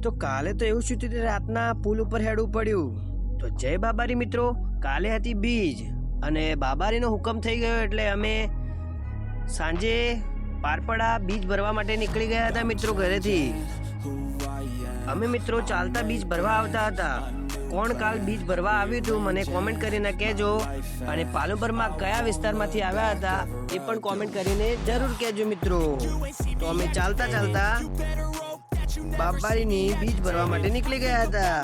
તો કાલે તો એવું શું થયું કે રાતના પુલ ઉપર હેડવું પડ્યું. તો જય બાબારી મિત્રો, કાલે હતી બીજ અને બાબારીનો હુકમ થઈ ગયો એટલે અમે સાંજે પારપડા બીજ ભરવા માટે નીકળી ગયા હતા મિત્રો ઘરેથી. અમે મિત્રો ચાલતા બીજ ભરવા આવતા હતા. કોણ કાલ બીજ ભરવા આવ્યું હતું મને કોમેન્ટ કરીને કહેજો, અને પાલુપરમાં કયા વિસ્તારમાંથી આવ્યા હતા એ પણ કોમેન્ટ કરીને જરૂર કહેજો મિત્રો. તો અમે ચાલતા ચાલતા બાબારીની બીજ ભરવા માટે નીકળી ગયા હતા.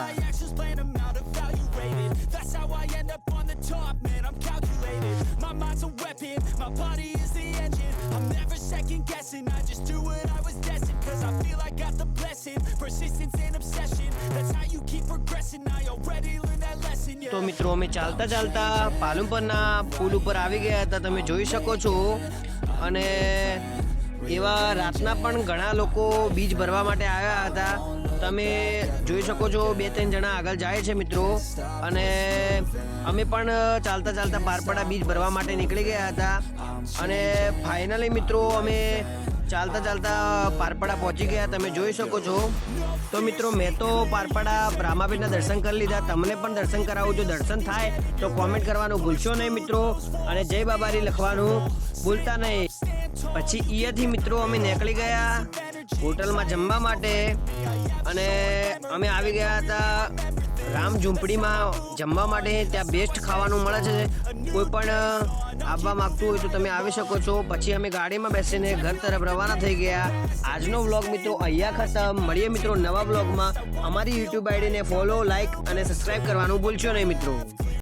તો મિત્રો અમે ચાલતા ચાલતા પાલનપુરના પુલ ઉપર આવી ગયા હતા, તમે જોઈ શકો છો. અને એવા રાતના પણ ઘણા લોકો બીજ ભરવા માટે આવ્યા હતા, તમે જોઈ શકો છો. 2-3 જણા આગળ જાય છે મિત્રો. અને અમે પણ ચાલતા ચાલતા પારપડા બીજ ભરવા માટે નીકળી ગયા હતા. અને ફાઇનલી મિત્રો અમે ચાલતા ચાલતા પારપડા પહોંચી ગયા, તમે જોઈ શકો છો. તો મિત્રો મેં તો પારપડા બ્રહ્માપીરના દર્શન કરી લીધા, તમને પણ દર્શન કરાવું. જો દર્શન થાય તો કોમેન્ટ કરવાનું ભૂલશો નહીં મિત્રો, અને જય બાબારી લખવાનું ભૂલતા નહીં. પછી અહીંયાથી મિત્રો અમે નીકળી ગયા હોટલમાં જમવા માટે, અને અમે આવી ગયા હતા રામ ઝૂંપડીમાં જમવા માટે. ત્યાં બેસ્ટ ખાવાનું મળે છે, કોઈ પણ આવવા માંગતું હોય તો તમે આવી શકો છો. પછી અમે ગાડીમાં બેસીને ઘર તરફ રવાના થઈ ગયા. આજનો વ્લોગ મિત્રો અહીંયા ખતમ. મળીએ મિત્રો નવા વ્લોગમાં. અમારી યુટ્યુબ આઈડીને ફોલો, લાઈક અને સબસ્ક્રાઈબ કરવાનું ભૂલશો નહીં મિત્રો.